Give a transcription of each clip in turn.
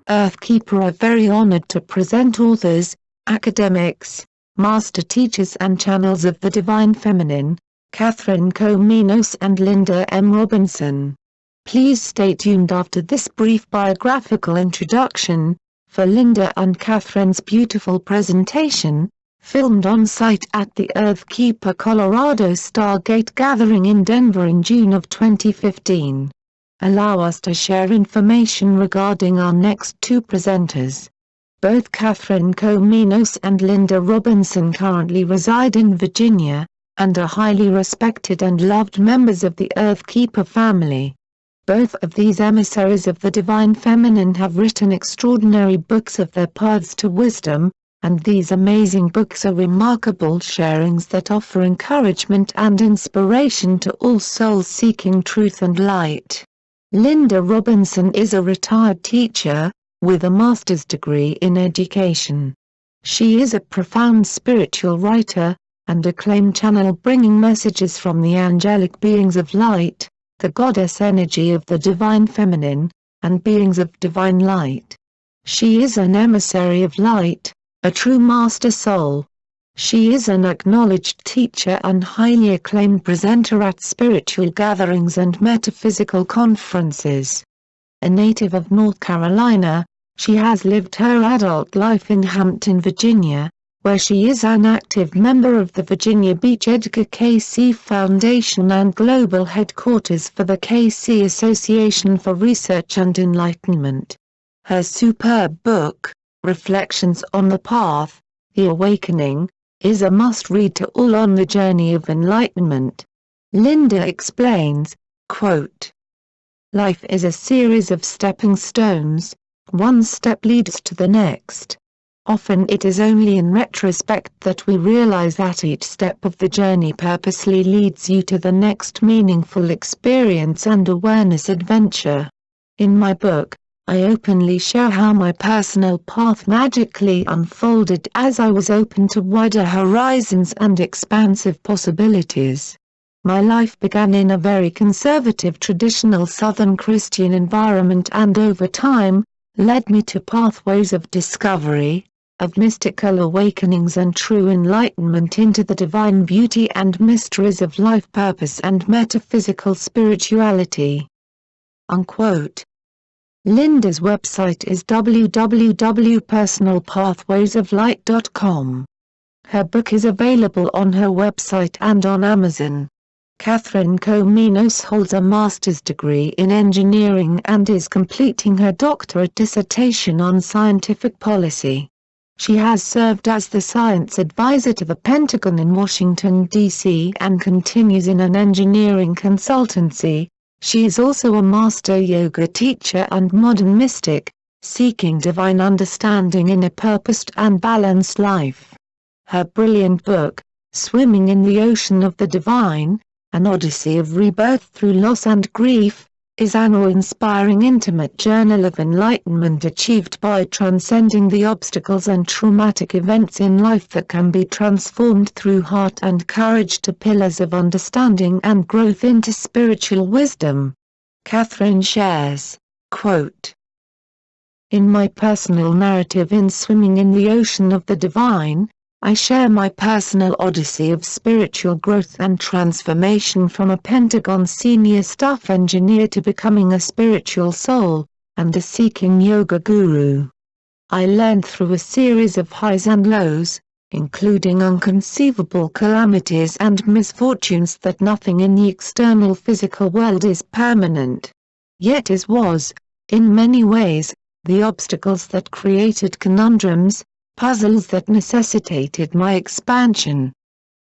Earthkeeper are very honored to present authors, academics, master teachers and channels of the Divine Feminine, Catherine Kominos and Linda M. Robinson. Please stay tuned after this brief biographical introduction, for Linda and Catherine's beautiful presentation, filmed on site at the Earthkeeper Colorado Stargate Gathering in Denver in June of 2015. Allow us to share information regarding our next two presenters. Both Catherine Kominos and Linda Robinson currently reside in Virginia, and are highly respected and loved members of the Earthkeeper family. Both of these emissaries of the Divine Feminine have written extraordinary books of their paths to wisdom, and these amazing books are remarkable sharings that offer encouragement and inspiration to all souls seeking truth and light. Linda Robinson is a retired teacher, with a master's degree in education. She is a profound spiritual writer, and acclaimed channel bringing messages from the angelic beings of light, the goddess energy of the Divine Feminine, and beings of divine light. She is an emissary of light, a true master soul. She is an acknowledged teacher and highly acclaimed presenter at spiritual gatherings and metaphysical conferences. A native of North Carolina, she has lived her adult life in Hampton, Virginia, where she is an active member of the Virginia Beach Edgar Cayce Foundation and global headquarters for the Cayce Association for Research and Enlightenment. Her superb book, Reflections on the Path, The Awakening, is a must-read to all on the journey of enlightenment. Linda explains, quote, "Life is a series of stepping stones, one step leads to the next. Often it is only in retrospect that we realize that each step of the journey purposely leads you to the next meaningful experience and awareness adventure. In my book, I openly share how my personal path magically unfolded as I was open to wider horizons and expansive possibilities. My life began in a very conservative traditional Southern Christian environment and over time, led me to pathways of discovery, of mystical awakenings and true enlightenment into the divine beauty and mysteries of life purpose and metaphysical spirituality." Unquote. Linda's website is www.personalpathwaysoflight.com. Her book is available on her website and on Amazon. Catherine Kominos holds a master's degree in engineering and is completing her doctorate dissertation on scientific policy. She has served as the science advisor to the Pentagon in Washington, D.C. and continues in an engineering consultancy. She is also a master yoga teacher and modern mystic, seeking divine understanding in a purposed and balanced life. Her brilliant book, Swimming in the Ocean of the Divine, An Odyssey of Rebirth Through Loss and Grief, is an awe-inspiring intimate journal of enlightenment achieved by transcending the obstacles and traumatic events in life that can be transformed through heart and courage to pillars of understanding and growth into spiritual wisdom. Catherine shares, quote, "In my personal narrative in Swimming in the Ocean of the Divine, I share my personal odyssey of spiritual growth and transformation from a Pentagon senior staff engineer to becoming a spiritual soul, and a seeking yoga guru. I learned through a series of highs and lows, including inconceivable calamities and misfortunes, that nothing in the external physical world is permanent. Yet as was, in many ways, the obstacles that created conundrums, puzzles that necessitated my expansion.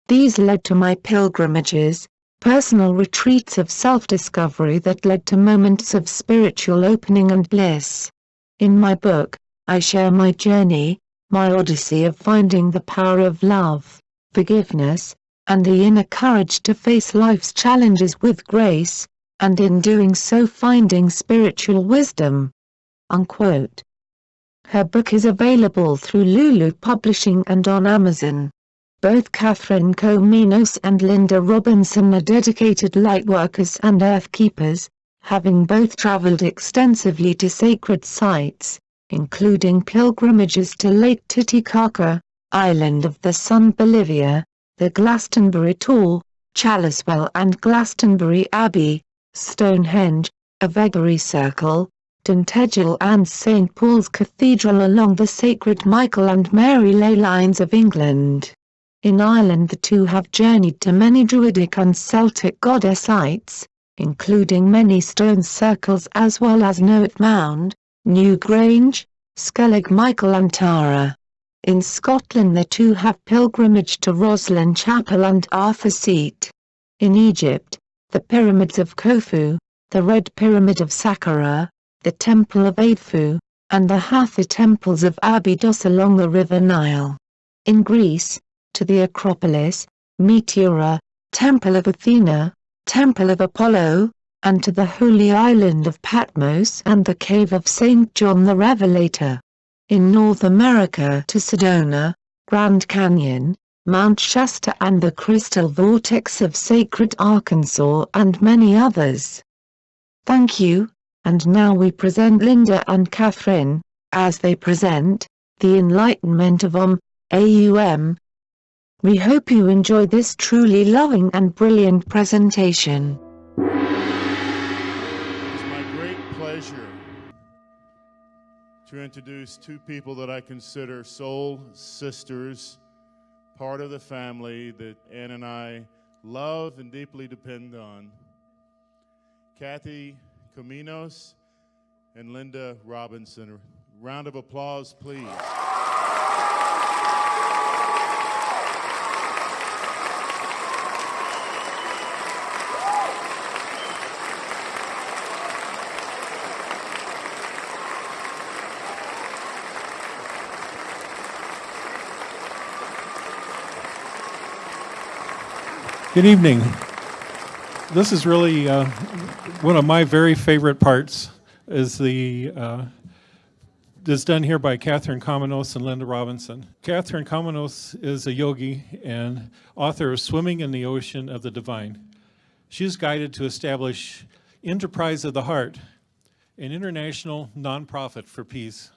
These led to my pilgrimages, personal retreats of self-discovery that led to moments of spiritual opening and bliss. In my book, I share my journey, my odyssey of finding the power of love, forgiveness, and the inner courage to face life's challenges with grace, and in doing so finding spiritual wisdom." Unquote. Her book is available through Lulu Publishing and on Amazon. Both Catherine Kominos and Linda Robinson are dedicated lightworkers and earthkeepers, having both traveled extensively to sacred sites, including pilgrimages to Lake Titicaca, Island of the Sun Bolivia, the Glastonbury Tour, Chalice-Well and Glastonbury Abbey, Stonehenge, a vagary circle, Duntegel and St Paul's Cathedral along the sacred Michael and Mary ley lines of England. In Ireland the two have journeyed to many Druidic and Celtic goddess sites, including many stone circles as well as Knowett Mound, Newgrange, Skellig Michael and Tara. In Scotland the two have pilgrimaged to Roslin Chapel and Arthur Seat. In Egypt, the Pyramids of Khufu, the Red Pyramid of Saqqara, the Temple of Edfu, and the Hathor temples of Abydos along the River Nile. In Greece, to the Acropolis, Meteora, Temple of Athena, Temple of Apollo, and to the holy island of Patmos and the cave of St. John the Revelator. In North America to Sedona, Grand Canyon, Mount Shasta and the Crystal Vortex of Sacred Arkansas and many others. Thank you, and now we present Linda and Catherine, as they present, the Enlightenment of AUM. We hope you enjoy this truly loving and brilliant presentation. It is my great pleasure to introduce two people that I consider soul sisters, part of the family that Ann and I love and deeply depend on. Cathy Kominos and Linda Robinson. A round of applause, please. Good evening. This is really one of my very favorite parts is is done here by Catherine Kominos and Linda Robinson. Catherine Kominos is a yogi and author of Swimming in the Ocean of the Divine. She is guided to establish Enterprise of the Heart, an international nonprofit for peace.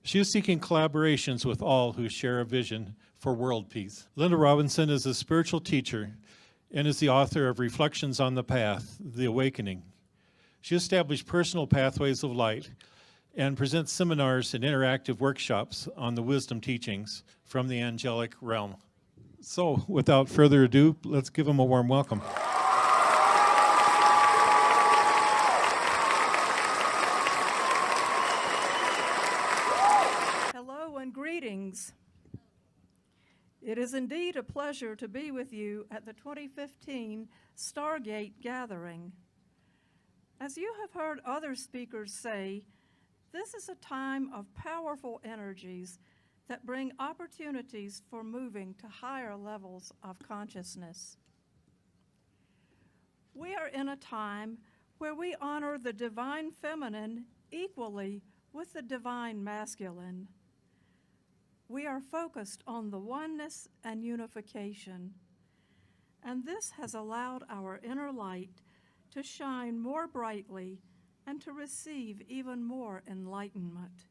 She is seeking collaborations with all who share a vision for world peace. Linda Robinson is a spiritual teacher and is the author of Reflections on the Path, The Awakening. She established personal pathways of light and presents seminars and interactive workshops on the wisdom teachings from the angelic realm. So, without further ado, let's give them a warm welcome. Hello and greetings. It is indeed a pleasure to be with you at the 2015 Stargate Gathering. As you have heard other speakers say, this is a time of powerful energies that bring opportunities for moving to higher levels of consciousness. We are in a time where we honor the divine feminine equally with the divine masculine. We are focused on the oneness and unification, and this has allowed our inner light to shine more brightly and to receive even more enlightenment.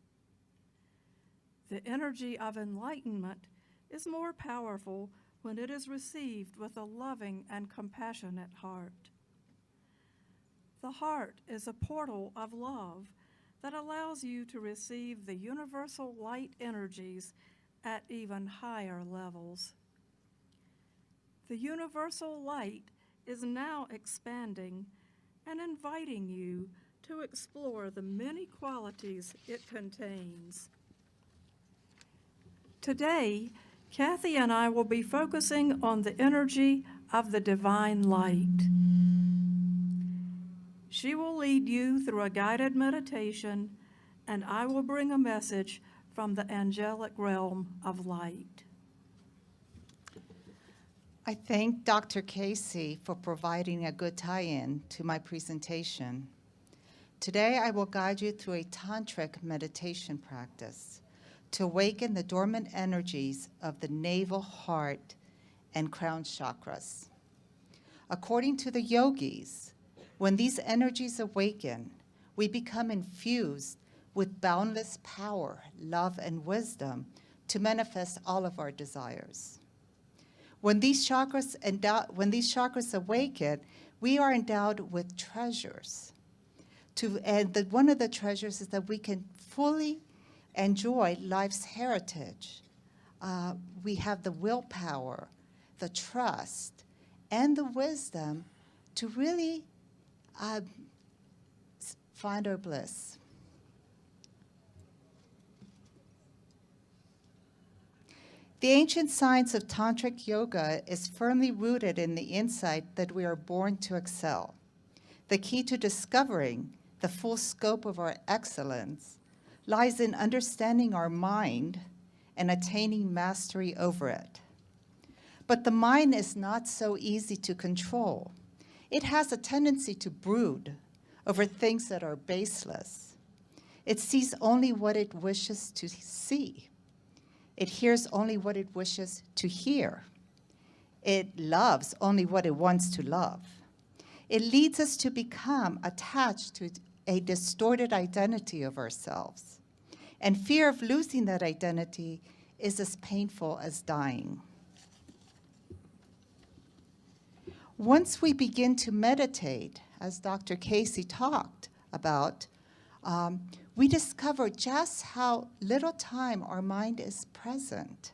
The energy of enlightenment is more powerful when it is received with a loving and compassionate heart. The heart is a portal of love that allows you to receive the universal light energies at even higher levels. The universal light is now expanding and inviting you to explore the many qualities it contains. Today, Cathy and I will be focusing on the energy of the divine light. She will lead you through a guided meditation, and I will bring a message from the angelic realm of light. I thank Dr. Casey for providing a good tie-in to my presentation. Today, I will guide you through a tantric meditation practice to awaken the dormant energies of the navel, heart, and crown chakras. According to the yogis, when these energies awaken, we become infused with boundless power, love, and wisdom to manifest all of our desires. When these chakras awaken, we are endowed with treasures. One of the treasures is that we can fully enjoy life's heritage. We have the willpower, the trust, and the wisdom to really find our bliss. The ancient science of tantric yoga is firmly rooted in the insight that we are born to excel. The key to discovering the full scope of our excellence lies in understanding our mind and attaining mastery over it. But the mind is not so easy to control. It has a tendency to brood over things that are baseless. It sees only what it wishes to see. It hears only what it wishes to hear. It loves only what it wants to love. It leads us to become attached to a distorted identity of ourselves. And fear of losing that identity is as painful as dying. Once we begin to meditate, as Dr. Casey talked about, we discover just how little time our mind is present.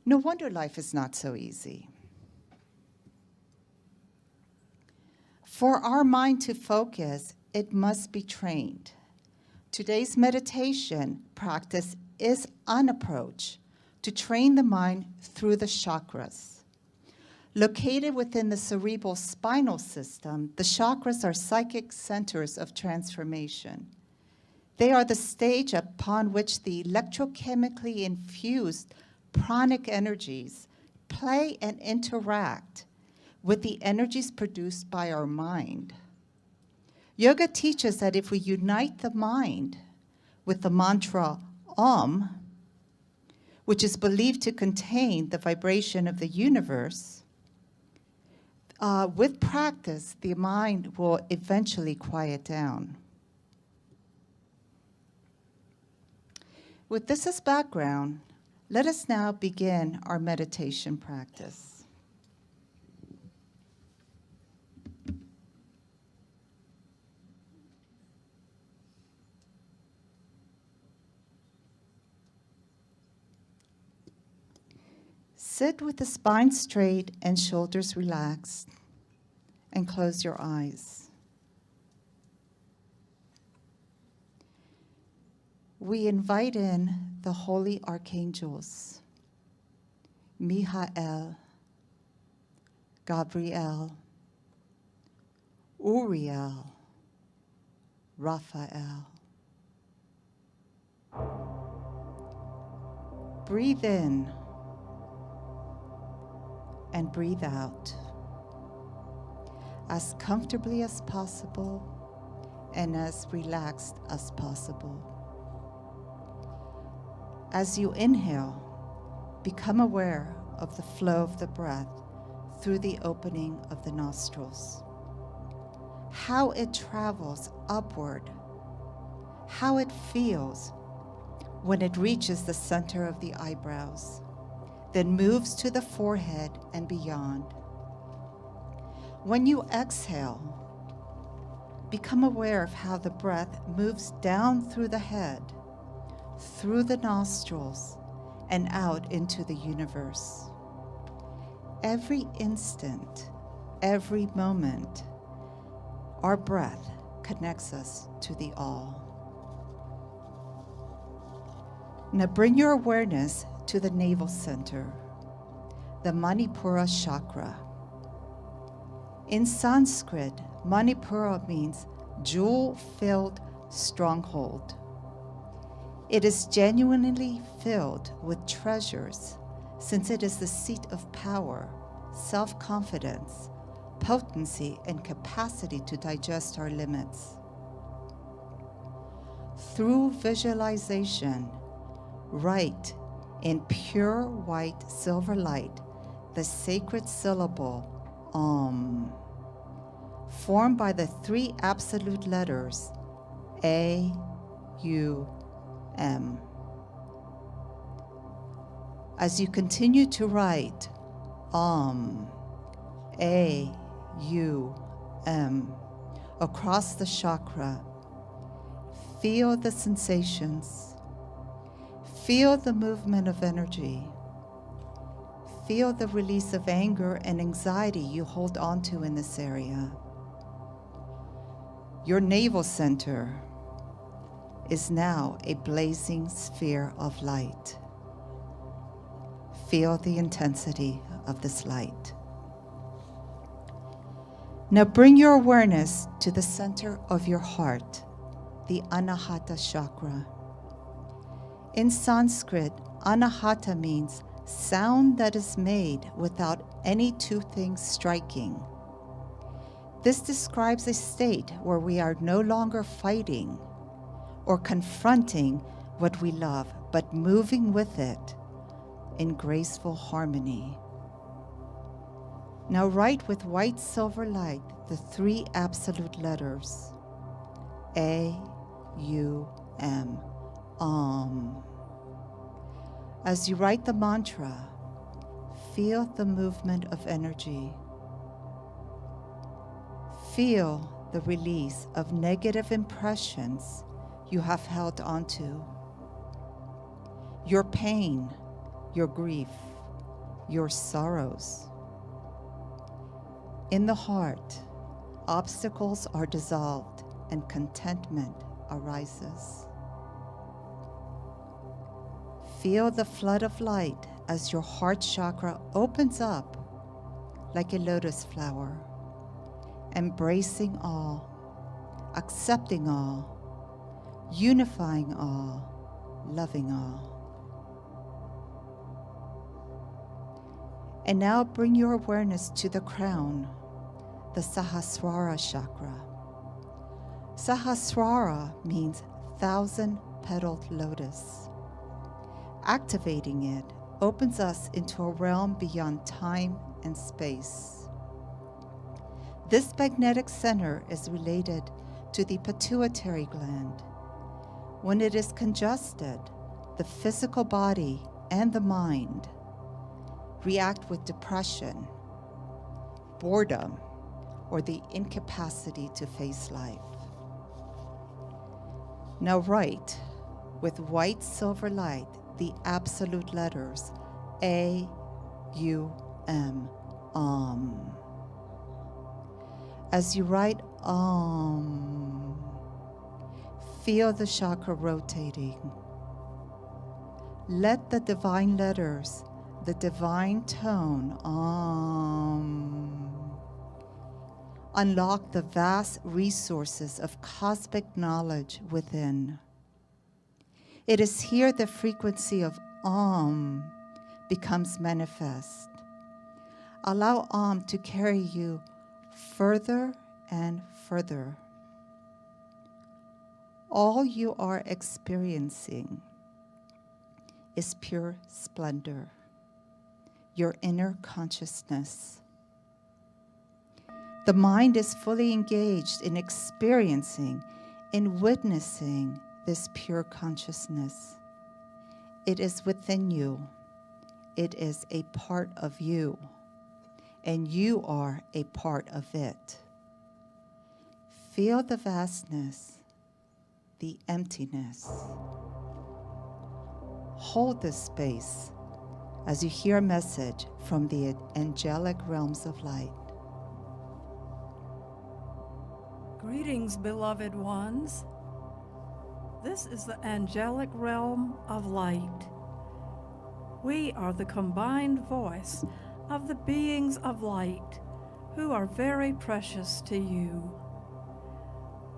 No wonder life is not so easy. For our mind to focus, it must be trained. Today's meditation practice is an approach to train the mind through the chakras. Located within the cerebral spinal system, the chakras are psychic centers of transformation. They are the stage upon which the electrochemically infused pranic energies play and interact with the energies produced by our mind. Yoga teaches that if we unite the mind with the mantra Om, which is believed to contain the vibration of the universe, with practice, the mind will eventually quiet down. With this as background, let us now begin our meditation practice. Sit with the spine straight and shoulders relaxed, and close your eyes. We invite in the holy archangels, Michael, Gabriel, Uriel, Raphael. Breathe in and breathe out as comfortably as possible and as relaxed as possible. As you inhale, become aware of the flow of the breath through the opening of the nostrils, how it travels upward, how it feels when it reaches the center of the eyebrows, then moves to the forehead and beyond. When you exhale, become aware of how the breath moves down through the head, through the nostrils, and out into the universe. Every instant, every moment, our breath connects us to the all. Now bring your awareness to the navel center, the Manipura chakra. In Sanskrit, Manipura means jewel-filled stronghold. It is genuinely filled with treasures, since it is the seat of power, self-confidence, potency, and capacity to digest our limits. Through visualization, write in pure white silver light the sacred syllable Om, formed by the three absolute letters A, As you continue to write AUM, across the chakra, feel the sensations, feel the movement of energy, feel the release of anger and anxiety you hold onto in this area. Your navel center is now a blazing sphere of light. Feel the intensity of this light. Now bring your awareness to the center of your heart, the Anahata chakra. In Sanskrit, Anahata means sound that is made without any two things striking. This describes a state where we are no longer fighting or confronting what we love, but moving with it in graceful harmony. Now write with white silver light the 3 absolute letters, A-U-M, AUM. As you write the mantra, feel the movement of energy. Feel the release of negative impressions you have held onto. Your pain, your grief, your sorrows. In the heart, obstacles are dissolved and contentment arises. Feel the flood of light as your heart chakra opens up like a lotus flower, embracing all, accepting all, unifying all, loving all. And now bring your awareness to the crown, the Sahasrara chakra. Sahasrara means 1,000-petaled lotus. Activating it opens us into a realm beyond time and space. This magnetic center is related to the pituitary gland. When it is congested, the physical body and the mind react with depression, boredom, or the incapacity to face life. Now write with white silver light the absolute letters A-U-M, AUM. As you write AUM, feel the chakra rotating. Let the divine letters, the divine tone, unlock the vast resources of cosmic knowledge within. It is here the frequency of becomes manifest. Allow to carry you further and further. All you are experiencing is pure splendor, your inner consciousness. The mind is fully engaged in experiencing, in witnessing this pure consciousness. It is within you. It is a part of you, and you are a part of it. Feel the vastness, the emptiness. Hold this space as you hear a message from the angelic realms of light. Greetings, beloved ones. This is the angelic realm of light. We are the combined voice of the beings of light who are very precious to you.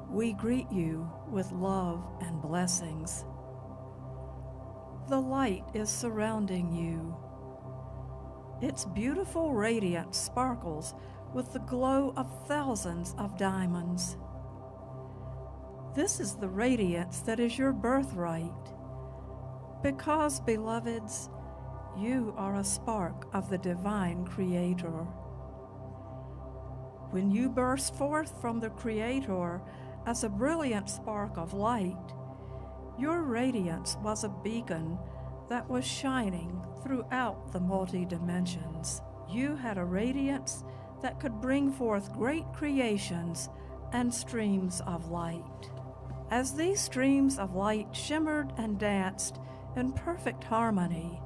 We greet you with love and blessings. The light is surrounding you. Its beautiful radiance sparkles with the glow of thousands of diamonds. This is the radiance that is your birthright, because, beloveds, you are a spark of the divine Creator. When you burst forth from the Creator as a brilliant spark of light, Your radiance was a beacon that was shining throughout the multi-dimensions. You had a radiance that could bring forth great creations and streams of light. As these streams of light shimmered and danced in perfect harmony,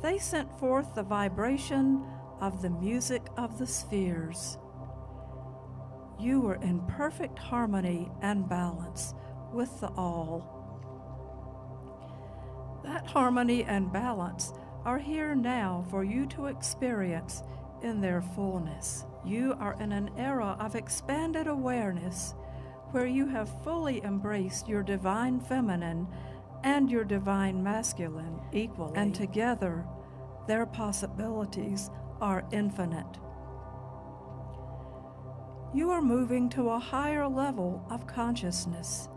they sent forth the vibration of the music of the spheres. You were in perfect harmony and balance with the all. That harmony and balance are here now for you to experience in their fullness. You are in an era of expanded awareness where you have fully embraced your divine feminine and your divine masculine equally, and together their possibilities are infinite. You are moving to a higher level of consciousness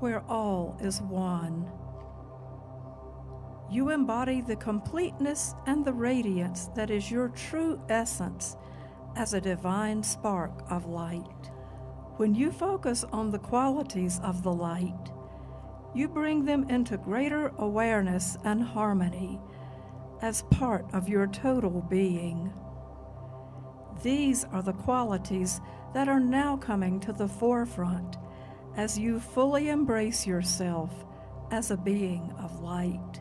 where all is one. You embody the completeness and the radiance that is your true essence as a divine spark of light. When you focus on the qualities of the light, you bring them into greater awareness and harmony as part of your total being. These are the qualities that are now coming to the forefront as you fully embrace yourself as a being of light.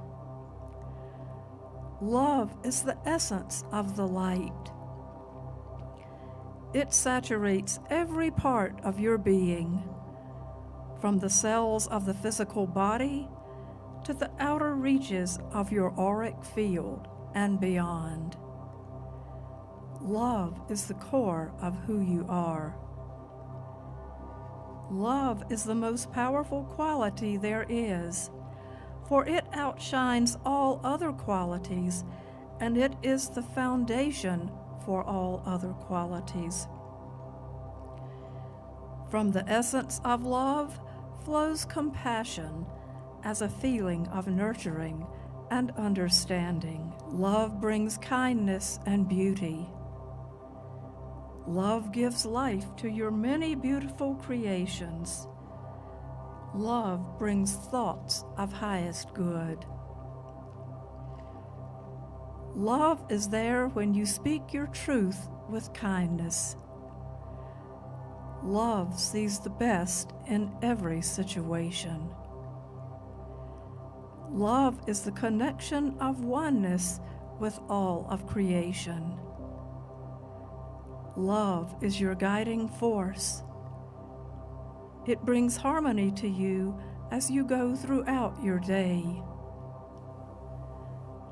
Love is the essence of the light. It saturates every part of your being, from the cells of the physical body to the outer reaches of your auric field and beyond. Love is the core of who you are. Love is the most powerful quality there is, for it outshines all other qualities, and it is the foundation for all other qualities. From the essence of love flows compassion as a feeling of nurturing and understanding. Love brings kindness and beauty. Love gives life to your many beautiful creations. Love brings thoughts of highest good. Love is there when you speak your truth with kindness. Love sees the best in every situation. Love is the connection of oneness with all of creation. Love is your guiding force. It brings harmony to you as you go throughout your day.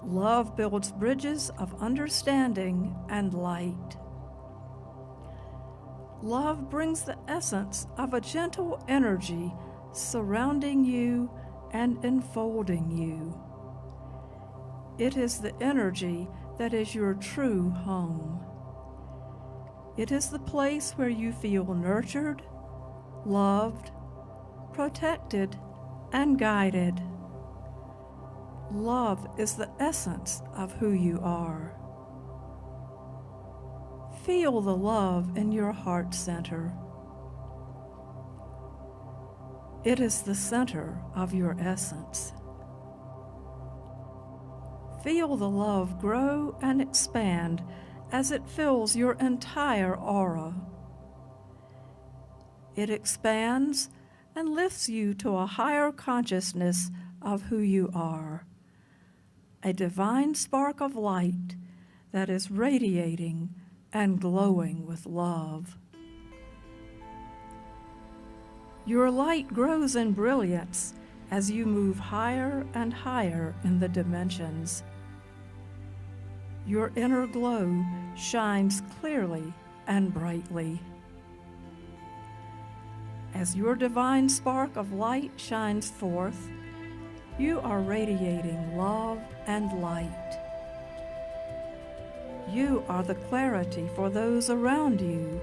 Love builds bridges of understanding and light. Love brings the essence of a gentle energy surrounding you and enfolding you. It is the energy that is your true home. It is the place where you feel nurtured, loved, protected, and guided. Love is the essence of who you are. Feel the love in your heart center. It is the center of your essence. Feel the love grow and expand as it fills your entire aura. It expands and lifts you to a higher consciousness of who you are, a divine spark of light that is radiating and glowing with love. Your light grows in brilliance as you move higher and higher in the dimensions. Your inner glow shines clearly and brightly. As your divine spark of light shines forth, you are radiating love and light. You are the clarity for those around you,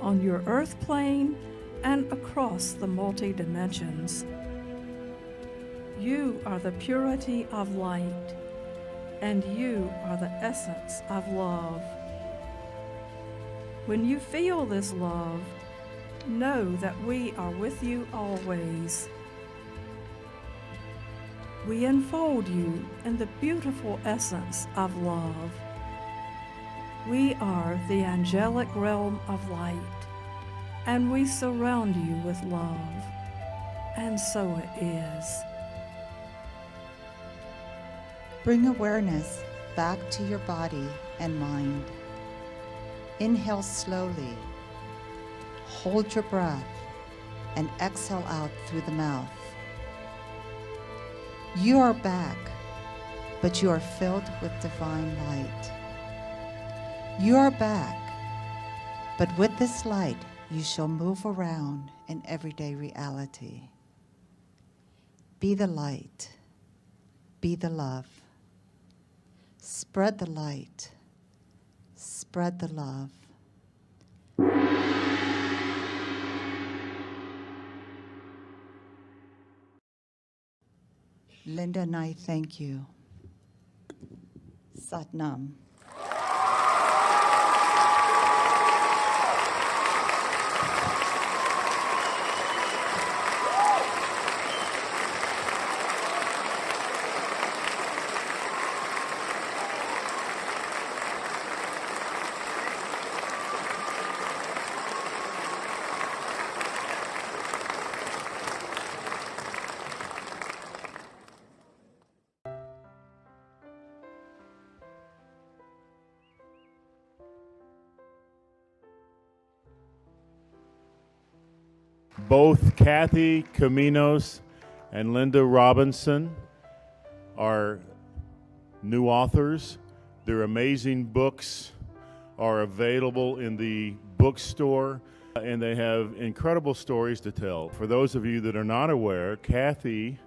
on your earth plane and across the multi-dimensions. You are the purity of light, and you are the essence of love. When you feel this love, know that we are with you always. We enfold you in the beautiful essence of love. We are the angelic realm of light, and we surround you with love, and so it is. Bring awareness back to your body and mind. Inhale slowly. Hold your breath and exhale out through the mouth. You are back, but you are filled with divine light. You are back, but with this light, you shall move around in everyday reality. Be the light. Be the love. Spread the light. Spread the love. Linda and I thank you. Sat Nam. Both Kathy Kominos and Linda Robinson are new authors. Their amazing books are available in the bookstore, and they have incredible stories to tell. For those of you that are not aware, Kathy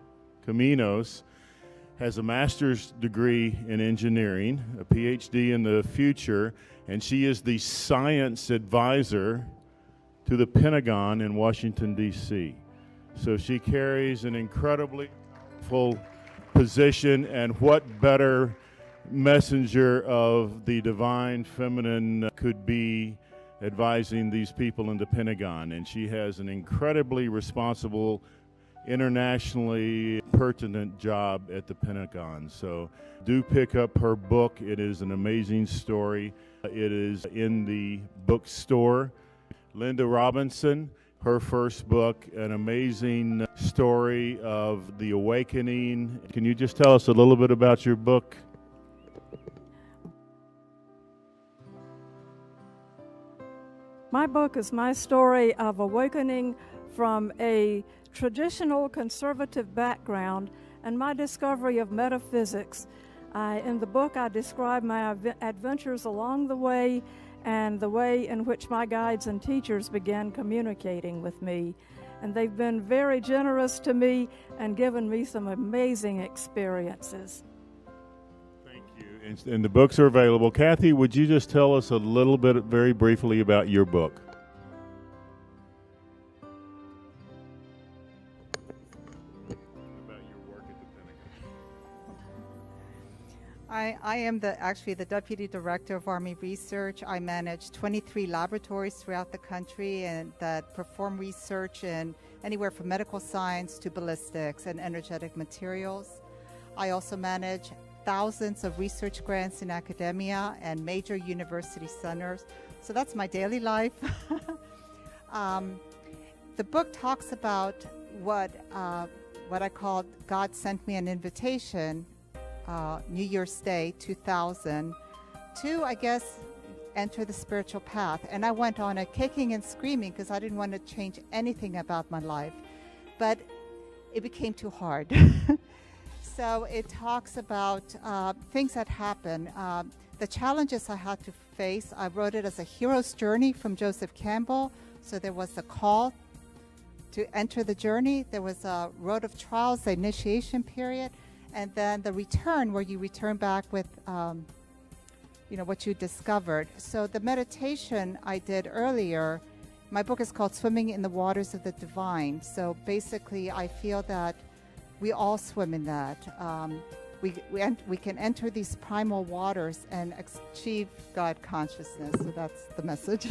Kominos has a master's degree in engineering, a PhD in the future, and she is the science advisor to the Pentagon in Washington, D.C. So she carries an incredibly full position, and what better messenger of the divine feminine could be advising these people in the Pentagon. And she has an incredibly responsible, internationally pertinent job at the Pentagon. So do pick up her book. It is an amazing story. It is in the bookstore. Linda Robinson, her first book, an amazing story of the awakening. Can you just tell us a little bit about your book? My book is my story of awakening from a traditional conservative background and my discovery of metaphysics. In the book, I describe my adventures along the way and the way in which my guides and teachers began communicating with me. And they've been very generous to me and given me some amazing experiences. Thank you. And the books are available. Kathy, would you just tell us a little bit, very briefly, about your book? I am actually the Deputy Director of Army Research. I manage 23 laboratories throughout the country and that perform research in anywhere from medical science to ballistics and energetic materials. I also manage thousands of research grants in academia and major university centers. So that's my daily life. The book talks about what I call God Sent Me an Invitation, New Year's Day 2000, to, I guess, enter the spiritual path. And I went on a kicking and screaming because I didn't want to change anything about my life. But it became too hard. So it talks about things that happen, the challenges I had to face. I wrote it as a hero's journey from Joseph Campbell. So there was a call to enter the journey. There was a road of trials, the initiation period. And then the return, where you return back with, what you discovered. So the meditation I did earlier, my book is called Swimming in the Waters of the Divine. So basically, I feel that we all swim in that. We can enter these primal waters and achieve God consciousness. So that's the message.